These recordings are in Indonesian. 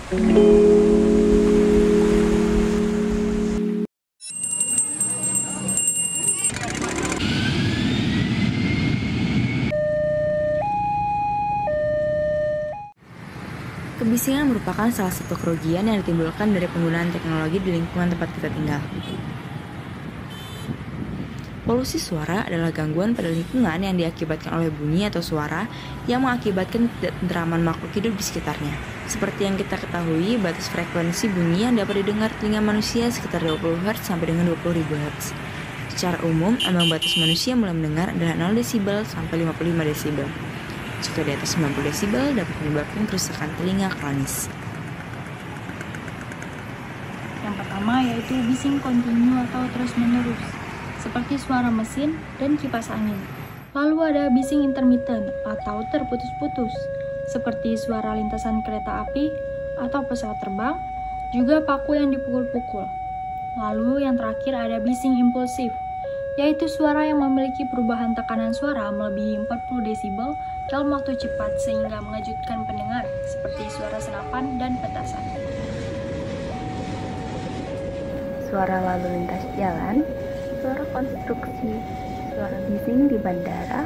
Kebisingan merupakan salah satu kerugian yang ditimbulkan dari penggunaan teknologi di lingkungan tempat kita tinggal. Polusi suara adalah gangguan pada lingkungan yang diakibatkan oleh bunyi atau suara yang mengakibatkan ketenteraman makhluk hidup di sekitarnya. Seperti yang kita ketahui, batas frekuensi bunyi yang dapat didengar telinga manusia sekitar 20 Hz sampai dengan 20.000 Hz. Secara umum, ambang batas manusia mulai mendengar adalah 0 desibel sampai 55 desibel. Jika di atas 90 desibel dapat menyebabkan kerusakan telinga kronis. Yang pertama yaitu bising kontinu atau terus-menerus, seperti suara mesin dan kipas angin. Lalu ada bising intermittent atau terputus-putus, seperti suara lintasan kereta api atau pesawat terbang, juga paku yang dipukul-pukul. Lalu yang terakhir ada bising impulsif, yaitu suara yang memiliki perubahan tekanan suara melebihi 40 desibel dalam waktu cepat sehingga mengejutkan pendengar, seperti suara senapan dan petasan. Suara lalu lintas jalan, suara konstruksi, suara bising di bandara,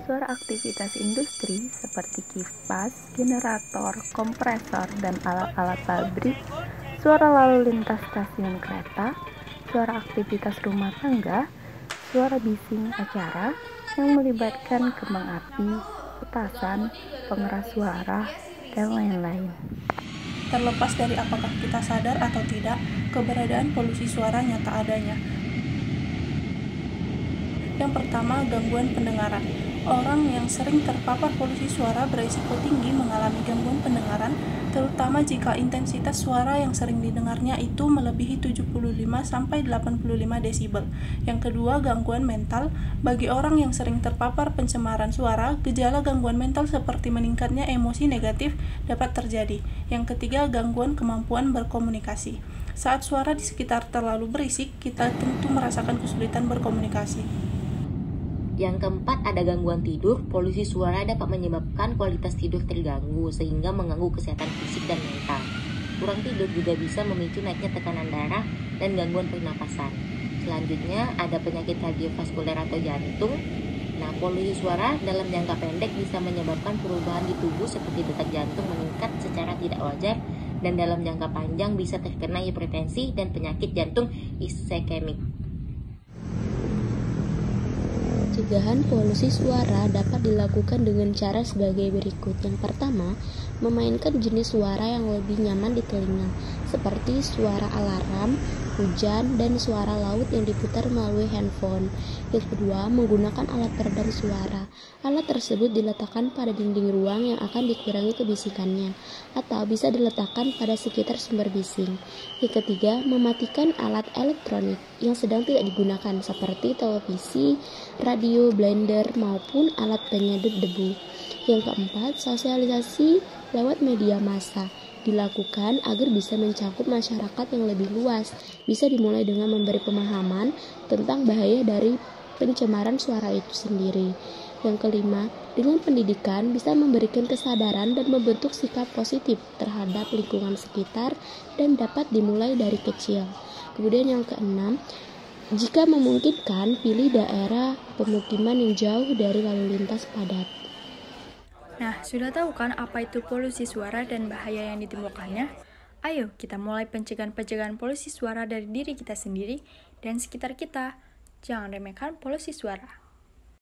suara aktivitas industri seperti kipas, generator, kompresor, dan alat-alat pabrik, suara lalu lintas stasiun kereta, suara aktivitas rumah tangga, suara bising acara yang melibatkan kembang api, petasan, pengeras suara, dan lain-lain. Terlepas dari apakah kita sadar atau tidak, keberadaan polusi suara nyata adanya. Yang pertama, gangguan pendengaran. Orang yang sering terpapar polusi suara berisiko tinggi mengalami gangguan pendengaran, terutama jika intensitas suara yang sering didengarnya itu melebihi 75-85 desibel. Yang kedua, gangguan mental. Bagi orang yang sering terpapar pencemaran suara, gejala gangguan mental seperti meningkatnya emosi negatif dapat terjadi. Yang ketiga, gangguan kemampuan berkomunikasi. Saat suara di sekitar terlalu berisik, kita tentu merasakan kesulitan berkomunikasi. Yang keempat, ada gangguan tidur. Polusi suara dapat menyebabkan kualitas tidur terganggu sehingga mengganggu kesehatan fisik dan mental. Kurang tidur juga bisa memicu naiknya tekanan darah dan gangguan pernapasan. Selanjutnya, ada penyakit kardiovaskuler atau jantung. Nah, polusi suara dalam jangka pendek bisa menyebabkan perubahan di tubuh seperti detak jantung meningkat secara tidak wajar, dan dalam jangka panjang bisa terkena hipertensi dan penyakit jantung iskemik. Pencegahan polusi suara dapat dilakukan dengan cara sebagai berikut. Yang pertama, memainkan jenis suara yang lebih nyaman di telinga, seperti suara alarm, hujan, dan suara laut yang diputar melalui handphone. Yang kedua, menggunakan alat peredam suara. Alat tersebut diletakkan pada dinding ruang yang akan dikurangi kebisingannya, atau bisa diletakkan pada sekitar sumber bising. Yang ketiga, mematikan alat elektronik yang sedang tidak digunakan, seperti televisi, radio, blender, maupun alat penyedot debu. Yang keempat, sosialisasi lewat media massa dilakukan agar bisa mencakup masyarakat yang lebih luas. Bisa dimulai dengan memberi pemahaman tentang bahaya dari pencemaran suara itu sendiri. Yang kelima, dengan pendidikan bisa memberikan kesadaran dan membentuk sikap positif terhadap lingkungan sekitar dan dapat dimulai dari kecil. Kemudian yang keenam, jika memungkinkan, pilih daerah pemukiman yang jauh dari lalu lintas padat. Nah, sudah tahu kan apa itu polusi suara dan bahaya yang ditimbulkannya? Ayo kita mulai pencegahan polusi suara dari diri kita sendiri dan sekitar kita. Jangan remehkan polusi suara.